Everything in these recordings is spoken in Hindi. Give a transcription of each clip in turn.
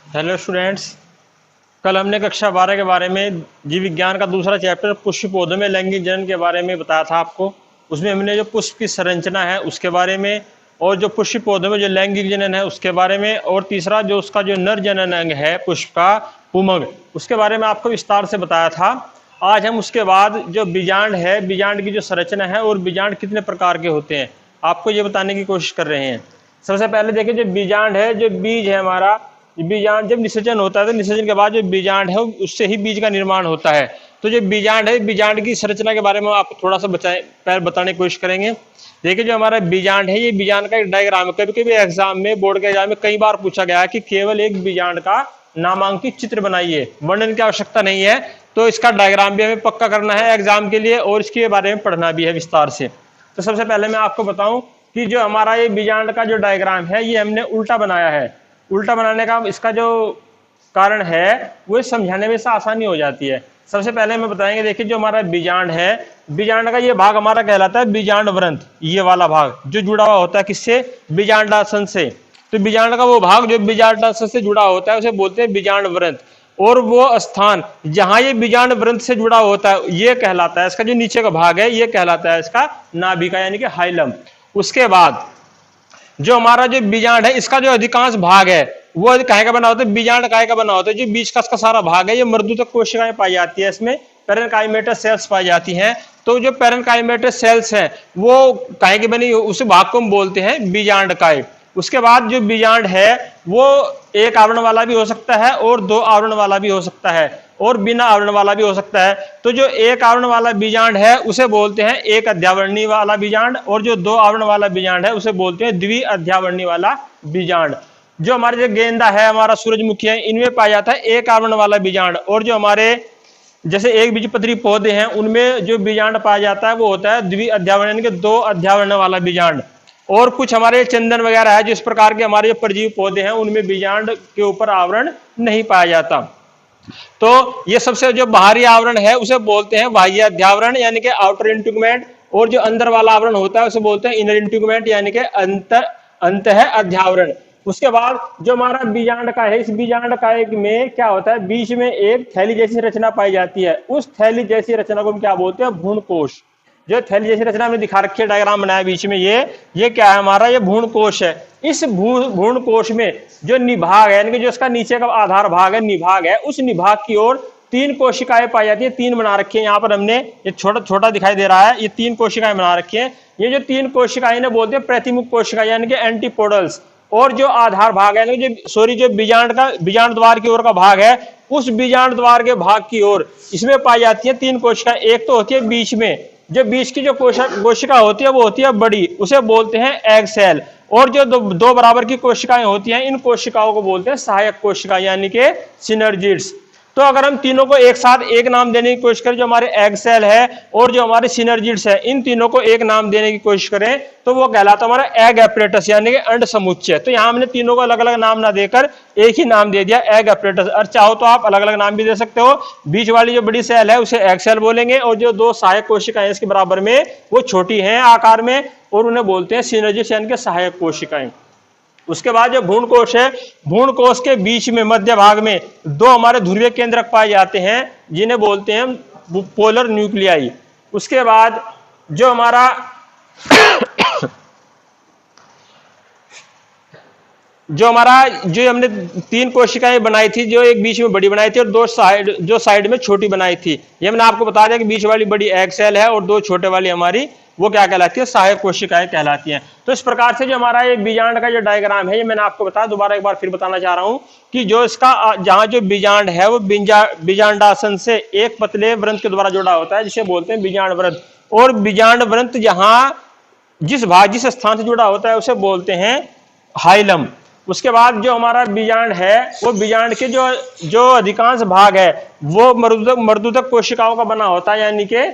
Hello students. कल हमने कक्षा 12 के बारे में जीव विज्ञान का दूसरा चैप्टर पुष्प पौधों में लैंगिक जनन के बारे में बताया था आपको। उसमें हमने जो पुष्प की संरचना है उसके बारे में, और जो पुष्प पौधों में जो लैंगिक जनन है उसके बारे में, और तीसरा जो उसका जो नर जनन अंग है पुष्प का पुमंग, उसके बारे में आपको विस्तार से बताया था। आज हम उसके बाद जो बीजांड है, बीजांड की जो संरचना है और बीजांड कितने प्रकार के होते हैं आपको ये बताने की कोशिश कर रहे हैं। सबसे पहले देखिए, जो बीजांड है, जो बीज है हमारा, बीजांड जब निषेचन होता है तो निषेचन के बाद जो बीजांड है उससे ही बीज का निर्माण होता है। तो जो बीजांड है, बीजांड की संरचना के बारे में आप थोड़ा सा बताने की कोशिश करेंगे। देखिए, जो हमारा बीजांड है, ये बीजांड का एक डायग्राम है। कभी कभी एग्जाम में, बोर्ड के एग्जाम में कई बार पूछा गया है कि केवल एक बीजांड का नामांकित चित्र बनाइए, वर्णन की आवश्यकता नहीं है। तो इसका डायग्राम भी हमें पक्का करना है एग्जाम के लिए, और इसके बारे में पढ़ना भी है विस्तार से। तो सबसे पहले मैं आपको बताऊं कि जो हमारा ये बीजांड का जो डायग्राम है ये हमने उल्टा बनाया है। उल्टा बनाने का इसका जो कारण है वो समझाने में से आसानी हो जाती है। सबसे पहले मैं बताएंगे, देखिए जो हमारा बीजांड है, बीजांड का ये भाग हमारा कहलाता है बीजांड व्रंत। ये वाला भाग जो जुड़ा हुआ होता है किससे? बीजांडासन से। तो बीजांड का वो भाग जो बीजांडासन से जुड़ा होता है उसे बोलते हैं बीजांड व्रंत। और वो स्थान जहां ये बीजांड व्रंत से जुड़ा होता है ये कहलाता है, इसका जो नीचे का भाग है ये कहलाता है इसका नाभिका यानी कि हाइलम। उसके बाद जो हमारा जो बीजांड है इसका जो अधिकांश भाग है वो काहे का बना होता है? बीजांड काय का बना होता है। जो बीच का इसका सारा भाग है ये मर्दूतक कोशिकाएं पाई जाती है, इसमें पैरेनकाइमेटस सेल्स पाई जाती हैं। तो जो पैरेनकाइमेटस सेल्स हैं वो काहे की बनी, उस भाग को हम बोलते हैं बीजांड काय। उसके बाद जो बीजांड है वो एक आवरण वाला भी हो सकता है और दो आवरण वाला भी हो सकता है और बिना आवरण वाला भी हो सकता है। तो जो एक आवरण वाला बीजांड है उसे बोलते हैं एक अध्यावरणीय वाला बीजांड, और जो दो आवरण वाला बीजांड है उसे बोलते हैं द्वि अध्यावरणीय वाला बीजांड। जो हमारे जो गेंदा है, हमारा सूरजमुखी है, इनमें पाया जाता है एक आवरण वाला बीजांड। और जो हमारे जैसे एक बीजपत्री पौधे हैं उनमें जो बीजांड पाया जाता है वो होता है द्वि अध्यावरण यानी कि दो अध्यावरण वाला बीजांड। और कुछ हमारे चंदन वगैरह है, जिस प्रकार के हमारे जो परजीवी पौधे हैं उनमें बीजांड के ऊपर आवरण नहीं पाया जाता। तो ये सबसे जो बाहरी आवरण है उसे बोलते हैं बाह्य अध्यावरण यानी कि आउटर इंट्यूगमेंट, और जो अंदर वाला आवरण होता है उसे बोलते हैं इनर इंट्यूगमेंट यानी कि अंत है अध्यावरण। उसके बाद जो हमारा बीजांड का है, इस बीजांड का में क्या होता है, बीच में एक थैली जैसी रचना पाई जाती है। उस थैली जैसी रचना को हम क्या बोलते हैं? भ्रूणकोश। जो थैली जैसी रचना हमने दिखा रखी है, डायग्राम बनाया बीच में, ये क्या है हमारा? ये भ्रूणकोश है। इस भ्रूणकोश में जो निभाग है यानी कि जो इसका नीचे का आधार भाग है, निभाग है, उस निभाग की ओर तीन कोशिकाएं पाई जाती है। तीन बना रखी है यहाँ पर हमने, ये छोटा छोटा दिखाई दे रहा है, ये तीन कोशिकाएं बना रखी है। ये जो तीन कोशिकाएं ने बोलते हैं प्रतिमुख कोशिका यानी कि एंटीपोडल्स। और जो आधार भाग है जो बीजांड द्वार की ओर का भाग है, उस बीजांड द्वार के भाग की ओर इसमें पाई जाती है तीन कोशिकाएं। एक तो होती है बीच में, जो बीच की जो कोशिका होती है वो होती है बड़ी, उसे बोलते हैं एग सेल। और जो दो बराबर की कोशिकाएं होती हैं, इन कोशिकाओं को बोलते हैं सहायक कोशिका यानी कि सिनर्जिड्स। तो अगर हम तीनों को एक साथ एक नाम देने की कोशिश करें, जो हमारे एग सेल है और जो हमारे सिनर्जिड्स है, इन तीनों को एक नाम देने की कोशिश करें तो वो कहलाता हमारा एग एपरेटस यानी कि अंड समुच्चय। तो यहाँ हमने तीनों को अलग अलग नाम ना देकर एक ही नाम दे दिया, एग एपरेटस। और चाहो तो आप अलग अलग नाम भी दे सकते हो। बीच वाली जो बड़ी सेल है उसे एग सेल बोलेंगे, और जो दो सहायक कोशिकाएं इसके बराबर में वो छोटी हैं आकार में, और उन्हें बोलते हैं सिनर्जिड्स यानी कि सहायक कोशिकाएं। उसके बाद जो भ्रूणकोश है, भ्रूणकोश के बीच में मध्य भाग में दो हमारे ध्रुवीय केंद्रक पाए जाते हैं जिन्हें बोलते हैं पोलर न्यूक्लियाई। उसके बाद जो हमारा जो हमने तीन कोशिकाएं बनाई थी, जो एक बीच में बड़ी बनाई थी और दो साइड में छोटी बनाई थी, ये मैंने आपको बता दिया कि बीच वाली बड़ी एग सेल है और दो छोटे वाली हमारी वो क्या कहलाती है? सहायक कोशिकाएं कहलाती हैं। तो इस प्रकार से जो हमारा ये बीजांड का जो डायग्राम है ये मैंने आपको बताया, दोबारा एक बार फिर बताना चाह रहा हूं कि जो इसका जहां जो बीजांड है वो बीजांडासन से एक पतले व्रंत के द्वारा जुड़ा होता है जिसे बोलते हैं बीजांड व्रंत। और बीजांड व्रंत जहां जिस स्थान से जुड़ा होता है उसे बोलते हैं हाइलम। उसके बाद जो हमारा बीजांड है वो बीजांड के जो अधिकांश भाग है वो मर्दूतक कोशिकाओं का बना होता है यानी कि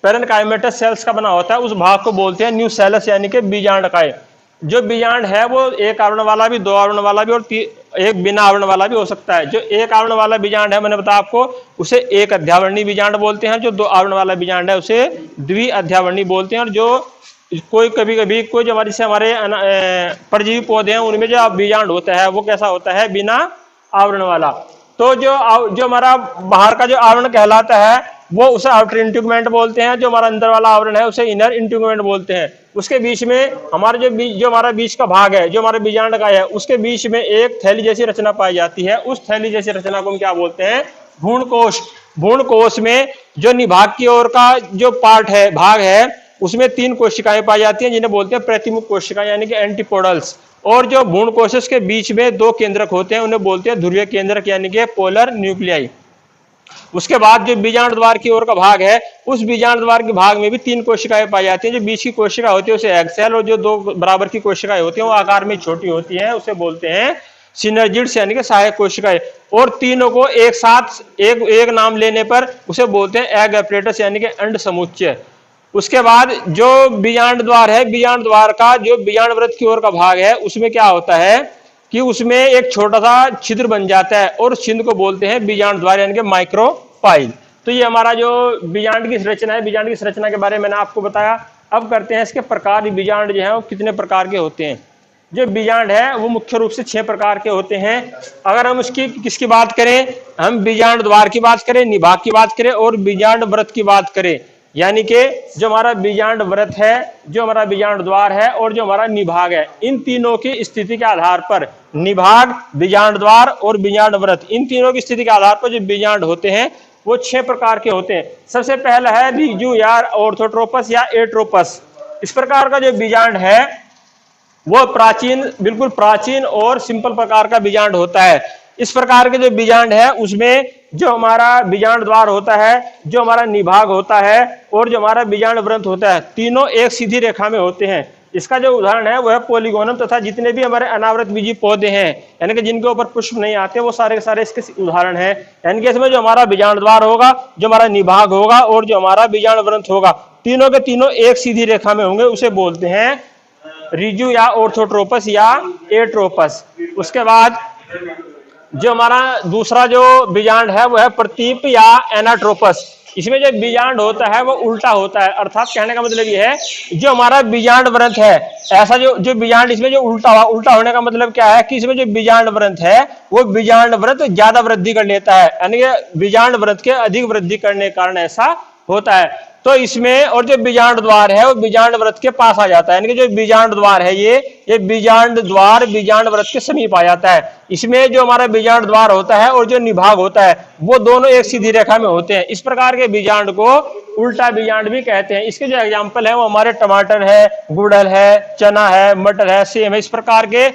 पैरेनकाइमेटस सेल्स का बना होता है। उस भाग को बोलते हैं न्यूसेलस यानी कि बीजांड काय। जो बीजांड है वो एक आवरण वाला भी, दो आवरण वाला भी और एक बिना आवरण वाला भी हो सकता है। जो एक आवरण वाला बीजांड है मैंने बताया आपको, उसे एक अध्यावरणीय बीजांड बोलते हैं। जो दो आवरण वाला बीजांड है उसे द्वि अध्यावरणीय बोलते हैं। और जो कभी कभी कोई जो हमारे परजीवी पौधे हैं उनमें जो बीजांड होता है वो कैसा होता है? बिना आवरण वाला। तो जो हमारा बाहर का जो आवरण कहलाता है वो उसे आउटर इंटीग्यूमेंट बोलते हैं, जो हमारा अंदर वाला आवरण है उसे इनर इंटीग्यूमेंट बोलते हैं। उसके बीच में हमारा जो हमारा बीच का भाग है, जो हमारा बीजांडकाय है, उसके बीच में एक थैली जैसी रचना पाई जाती है। उस थैली जैसी रचना को हम क्या बोलते हैं? भ्रूणकोश। भ्रूणकोश में जो निभाग की ओर का जो पार्ट है, भाग है, उसमें 3 कोशिकाएं पाई जाती हैं जिन्हें बोलते हैं प्रतिमुख कोशिकाएं यानी कि एंटीपोडल्स। और जो भ्रूणकोश के बीच में 2 केंद्रक होते हैं उन्हें बोलते हैं ध्रुवीय केंद्रक यानी कि पोलर न्यूक्लियाई। उसके बाद जो बीजांड द्वार की ओर का भाग है, उस बीजांड द्वार के भाग में भी 3 कोशिकाएं पाई जाती हैं। जो बीच की कोशिका होती है उसे एग सेल, और जो 2 बराबर की कोशिकाएं होती हैं वो आकार में छोटी होती हैं, उसे बोलते हैं सिनर्जिड्स यानी कि सहायक कोशिकाएं। और तीनों को एक साथ एक नाम लेने पर उसे बोलते हैं एग एपरेटस यानी कि अंड समुच्चय। उसके बाद जो बीजांड द्वार है, बीजांड द्वार का जो बीजांड वृत्त की ओर का भाग है, उसमें क्या होता है कि उसमें एक छोटा सा छिद्र बन जाता है और उस छिद्र को बोलते हैं बीजांड द्वार यानी कि माइक्रोपाइल। तो ये हमारा जो बीजांड की संरचना है, बीजांड की संरचना के बारे में मैंने आपको बताया। अब करते हैं इसके प्रकार। बीजांड जो है वो कितने प्रकार के होते हैं? जो बीजांड है वो मुख्य रूप से 6 प्रकार के होते हैं। अगर हम उसकी किसकी बात करें, हम बीजांड द्वार की बात करें, निभाग की बात करें और बीजांड वृत्त की बात करें, यानी कि जो हमारा बीजांड वृत्त है, जो हमारा बीजांड द्वार है और जो हमारा निभाग है, इन तीनों की स्थिति के आधार पर निभाग, बीजांड द्वार और बीजांड वृत्त, इन तीनों की स्थिति के आधार पर जो बीजांड होते हैं वो 6 प्रकार के होते हैं। सबसे पहला है रिजु या ऑर्थोट्रोपस या एट्रोपस। इस प्रकार का जो बीजांड है वो प्राचीन, बिल्कुल प्राचीन और सिंपल प्रकार का बीजांड होता है। इस प्रकार के जो बीजांड है उसमें जो हमारा बीजांड द्वार होता है, जो हमारा निभाग होता है और जो हमारा बीजांड वृत्त होता है, तीनों एक सीधी रेखा में होते हैं। इसका जो उदाहरण है वह पॉलीगोनम तथा जितने भी हमारे अनावृत बीजी पौधे हैं, यानी कि जिनके ऊपर पुष्प नहीं आते, वो सारे के सारे इसके उदाहरण हैं। यानी कि इसमें जो हमारा बीजांड द्वार होगा, जो हमारा निभाग होगा और जो हमारा बीजांड वृत्त होगा, तीनों के तीनों एक सीधी रेखा में होंगे, उसे बोलते हैं रिजु या ऑर्थोट्रोपस या एट्रोपस। उसके बाद जो हमारा दूसरा जो बीजांड है वो है प्रतीप या एनाट्रोपस। इसमें जो बीजांड होता है वो उल्टा होता है, अर्थात कहने का मतलब ये है जो हमारा बीजांड वृत्त है, ऐसा जो बीजांड इसमें जो उल्टा होने का मतलब क्या है कि इसमें जो बीजांड वृत्त है वो बीजांड वृत्त ज्यादा वृद्धि कर लेता है, यानी कि बीजांड वृत्त के अधिक वृद्धि करने के कारण ऐसा होता है। तो इसमें और जो बीजांड द्वार है वो बीजांड वृत्त के पास आ जाता है, यानी कि जो बीजांड द्वार है ये बीजांड द्वार बीजांड वृत्त के समीप आ जाता है। इसमें जो हमारा बीजांड द्वार होता है और जो निभाग होता है वो दोनों एक सीधी रेखा में होते हैं। इस प्रकार के बीजांड को उल्टा बीजांड भी कहते हैं। इसके जो एग्जाम्पल है वो हमारे टमाटर है, गुड़हल है, चना है, मटर है, सेम है। इस प्रकार के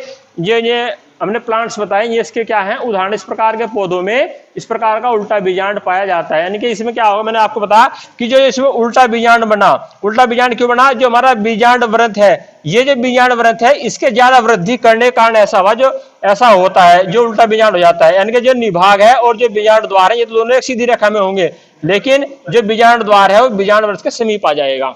ये हमने प्लांट्स बताए, ये इसके क्या है उदाहरण। इस प्रकार के पौधों में इस प्रकार का उल्टा बीजांड पाया जाता है। यानी कि इसमें क्या होगा, मैंने आपको बताया कि जो इसमें उल्टा बीजांड बना, उल्टा बीजांड क्यों बना? जो हमारा बीजांड वृत्त है, ये जो बीजांड वृत्त है इसके ज्यादा वृद्धि करने के कारण ऐसा हुआ, जो ऐसा होता है, जो उल्टा बीजांड हो जाता है। यानी कि जो निभाग है और जो बीजांड द्वार है ये दोनों एक सीधी रेखा में होंगे, लेकिन जो बीजांड द्वार है वो बीजांड वृत्त के समीप आ जाएगा।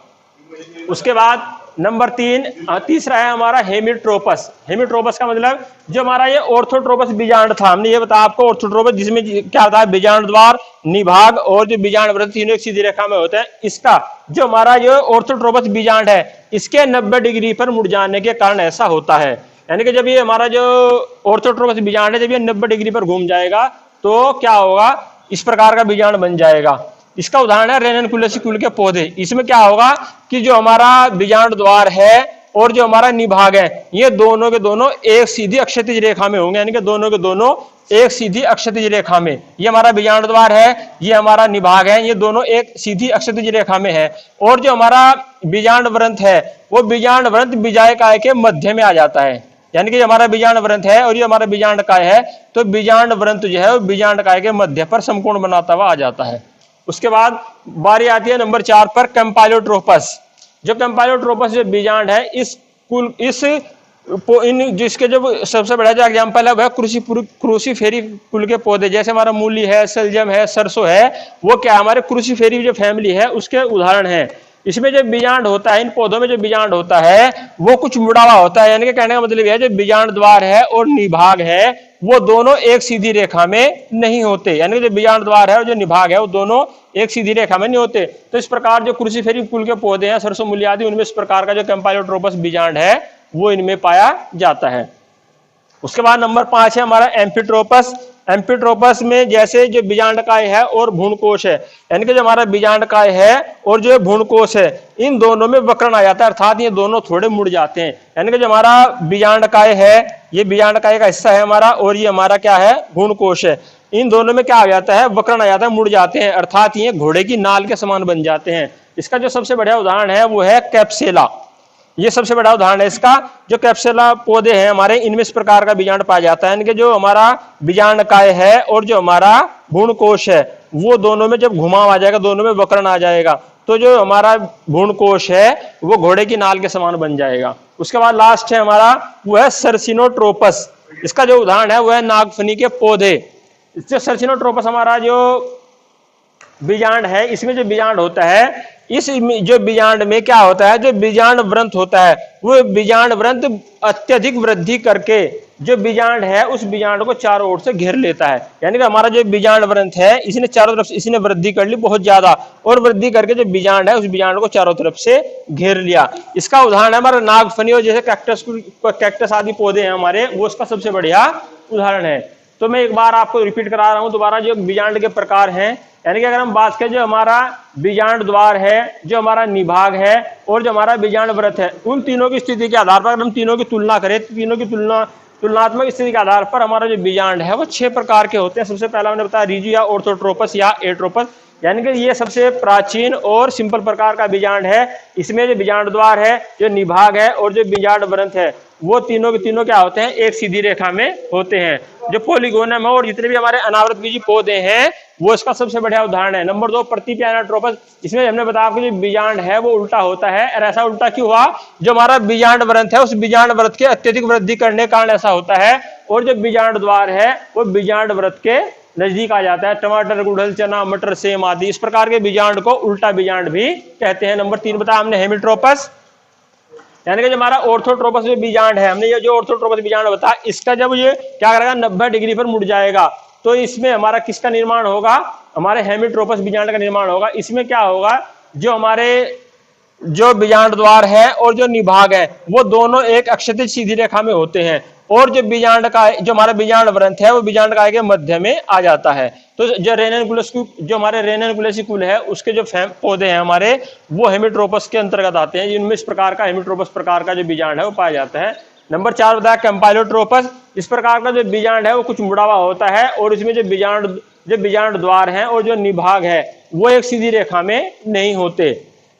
उसके बाद नंबर 3 है हमारा हेमिट्रोपस। हेमिट्रोपस का मतलब जो हमारा ये ऑर्थोट्रोपस बीजांड था, हमने ये बताया आपको ऑर्थोट्रोपस, जिसमें क्या होता है बीजांड द्वार, निभाग और जो बीजांड वृत्त तीनों एक सीधी रेखा में होते हैं। इसका जो हमारा जो ऑर्थोट्रोपस बीजांड है इसके 90 डिग्री पर मुड़ जाने के कारण ऐसा होता है। यानी कि जब ये हमारा जो ऑर्थोट्रोपस बीजांड है जब ये 90 डिग्री पर घूम जाएगा तो क्या होगा, इस प्रकार का बीजांड बन जाएगा। इसका उदाहरण है रेननकुलेसी कुल के पौधे। इसमें क्या होगा कि जो हमारा बीजांड द्वार है और जो हमारा निभाग है ये दोनों के दोनों एक सीधी अक्षैतिज रेखा में होंगे, यानी कि दोनों के दोनों एक सीधी अक्षैतिज रेखा में। ये हमारा बीजांड द्वार है, ये हमारा निभाग है, ये दोनों एक सीधी अक्षैतिज रेखा में है। और जो हमारा बीजांड वृत्त है वो बीजांड वृत्त बीजायकाय के मध्य में आ जाता है। यानी कि हमारा बीजांड वृत्त है और ये हमारा बीजांड काय है, तो बीजांड वृत्त जो है वो बीजांड काय के मध्य पर समकोण बनाता हुआ आ जाता है। उसके बाद बारी आती है नंबर 4 पर कैम्पाइलोट्रोपस। जो कैम्पाइलोट्रोपस जो बीजांड है जिसके जो सबसे बड़ा जो एग्जाम्पल है वह क्रूसीफेरी कुल के पौधे, जैसे हमारा मूली है, सलजम है, सरसों है, वो क्या हमारे क्रूसीफेरी जो फैमिली है उसके उदाहरण है। इसमें जो बीजांड होता है, इन पौधों में जो बीजांड होता है वो कुछ मुड़ा हुआ होता है। यानी कि कहने का मतलब यह है जो बीजांड द्वार है और निभाग है वो दोनों एक सीधी रेखा में नहीं होते। यानी कि जो बीजांड द्वार है और जो निभाग है वो दोनों एक सीधी रेखा में नहीं होते। तो इस प्रकार जो क्रूसीफेरी कुल के पौधे हैं, सरसों, मूली आदि, उनमें इस प्रकार का जो कैम्पाइलोट्रोपस बीजांड है वो इनमें पाया जाता है। उसके बाद नंबर 5 है हमारा एम्फिट्रोपस। एम्फिट्रोपस में जैसे जो बीजांडकाय है और भ्रूणकोश है, यानी कि जो हमारा बीजांडकाय है और जो भ्रूणकोश है, इन दोनों में वक्रण आ जाता है, अर्थात ये दोनों थोड़े मुड़ जाते हैं। यानी कि जो हमारा बीजांडकाय है, ये बीजांडकाय का हिस्सा है हमारा, और ये हमारा क्या है, भ्रूणकोश है। इन दोनों में क्या आ जाता है, वक्रण आ जाता है, मुड़ जाते हैं, अर्थात ये घोड़े की नाल के समान बन जाते हैं। इसका जो सबसे बढ़िया उदाहरण है वो है कैप्सेला। ये सबसे बड़ा उदाहरण है इसका। जो कैप्सेला पौधे हैं हमारे, इनमें इस प्रकार का बीजांड पाया जाता है, यानी कि जो हमारा बीजांडकाय है और जो हमारा भ्रूणकोश है, वो दोनों में जब घुमाव आ जाएगा, दोनों में वक्रण आ जाएगा, तो जो हमारा भ्रूणकोश है वो घोड़े की नाल के समान बन जाएगा। उसके बाद लास्ट है हमारा, वो है सर्सिनोट्रोपस। इसका जो उदाहरण है वो है नागफनी के पौधे। इससे सर्सिनोट्रोपस हमारा जो बीजांड है, इसमें जो बीजांड होता है, इस जो बीजांड में क्या होता है, जो बीजांड व्रंत होता है, वो बीजांड व्रंत अत्यधिक वृद्धि करके जो बीजांड है उस बीजांड को चारों ओर से घेर लेता है। यानी कि हमारा जो बीजांड व्रंत है, इसने चारों तरफ से इसने वृद्धि कर ली बहुत ज्यादा, और वृद्धि करके जो बीजांड है उस बीजांड को चारों तरफ से घेर लिया। इसका उदाहरण है हमारा नागफनी, और जैसे कैक्टस आदि पौधे हैं हमारे, वो इसका सबसे बढ़िया उदाहरण है। तो मैं एक बार आपको रिपीट करा रहा हूं दोबारा, जो बीजांड के प्रकार हैं, यानी कि अगर हम बात करें, जो हमारा बीजांड द्वार है, जो हमारा निभाग है और जो हमारा बीजांड व्रत है, उन तीनों की स्थिति के आधार पर अगर हम तीनों की तुलना करें, तीनों की तुलनात्मक स्थिति के आधार पर हमारा जो बीजांड है वो 6 प्रकार के होते हैं। सबसे पहला हमने बताया रिजिया ऑर्थोट्रोपस या एट्रोपस, यानी कि ये सबसे प्राचीन और सिंपल प्रकार का बीजांड है। इसमें जो बीजांड द्वार है, जो निभाग है और जो बीजांड व्रंत है, वो तीनों के तीनों क्या होते हैं, एक सीधी रेखा में होते हैं। जो पोलिगोनम है और जितने भी हमारे अनावृत बीजी पौधे हैं, वो इसका सबसे बढ़िया उदाहरण है। नंबर 2 प्रतिप्यानाट्रोपस। इसमें हमने बताया कि जो बीजांड है वो उल्टा होता है, और ऐसा उल्टा क्यों हुआ, जो हमारा बीजांड व्रंत है उस बीजांड व्रत के अत्यधिक वृद्धि करने के कारण ऐसा होता है, और जो बीजांड द्वार है वो बीजांड व्रत के नजदीक आ जाता है। टमाटर, गुड़हल, चना, मटर, सेम आदि इस प्रकार के बीजांड को उल्टा बीजांड भी कहते हैं। नंबर 3 बताया हमने हेमिट्रोपस, यानी कि जो हमारा ऑर्थोट्रोपस जो बीजांड है, हमने ये जो ऑर्थोट्रोपस बीजांड बताया, इसका जब ये क्या करेगा, 90 डिग्री पर मुड़ जाएगा, तो इसमें हमारा किसका निर्माण होगा, हमारे हेमिट्रोपस बीजांड का निर्माण होगा। इसमें क्या होगा, जो हमारे जो बीजांड द्वार है और जो निभाग है, वो दोनों एक अक्षैतिज सीधी रेखा में होते हैं, और जो बीजांड का जो हमारा बीजांड व्रंत है वो बीजांड काय के मध्य में आ जाता है। तो जो रेननकुलस, जो हमारे रेननकुलेसी कुल है, उसके जो पौधे हैं हमारे, वो हेमिट्रोपस के अंतर्गत आते हैं, जिनमें इस प्रकार का हेमिट्रोपस प्रकार का जो बीजांड है वो पाया जाता है। नंबर 4 बताया कैम्पाइलोट्रोपस। इस प्रकार का जो बीजांड है वो कुछ मुड़ा हुआ होता है, और इसमें जो बीजांड द्वार है और जो निभाग है वो एक सीधी रेखा में नहीं होते।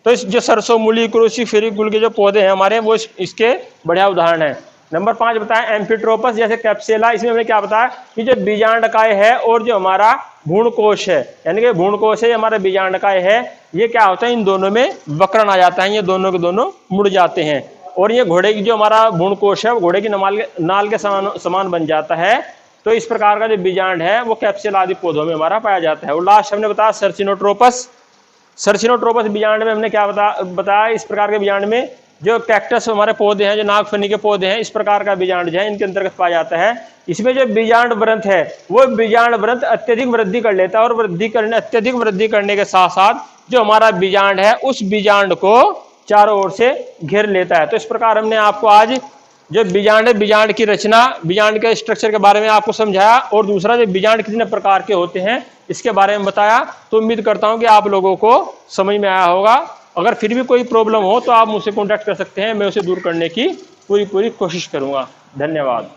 तो इस जो सरसों, मूली, क्रूसीफेरी कुल के जो पौधे हैं हमारे, वो इसके बढ़िया उदाहरण है। नंबर 5 बताया एम्फिट्रोपस, जैसे कैप्सेला। इसमें हमने क्या बताया कि जो बीजांडकाय है और जो हमारा भ्रूणकोश है, यानी कि भ्रूणकोश है हमारा बीजांडकाय है, ये क्या होता है, इन दोनों में वक्रण आ जाता है, ये दोनों के दोनों मुड़ जाते हैं, और ये घोड़े की जो हमारा भ्रूणकोश है वो घोड़े की नाल के समान बन जाता है। तो इस प्रकार का जो बीजांड है वो कैप्सेला आदि पौधों में हमारा पाया जाता है। और लास्ट हमने बताया सर्सिनोट्रोपस। सर्सिनोट्रोपस बीजांड में हमने क्या बताया, इस प्रकार के बीजांड में जो कैक्टस हमारे पौधे हैं, जो नागफनी के पौधे हैं, इस प्रकार का बीजांड जो है इनके अंतर्गत पाया जाता है। इसमें जो बीजांड व्रंत है वो बीजांड व्रंत अत्यधिक वृद्धि कर लेता है, और अत्यधिक वृद्धि करने के साथ साथ जो हमारा बीजांड है उस बीजांड को चारों ओर से घेर लेता है। तो इस प्रकार हमने आपको आज जो बीजांड है, बीजांड की रचना, बीजांड के स्ट्रक्चर के बारे में आपको समझाया, और दूसरा जो बीजांड कितने प्रकार के होते हैं इसके बारे में बताया। तो उम्मीद करता हूं कि आप लोगों को समझ में आया होगा। अगर फिर भी कोई प्रॉब्लम हो तो आप मुझसे कांटेक्ट कर सकते हैं, मैं उसे दूर करने की पूरी कोशिश करूंगा। धन्यवाद।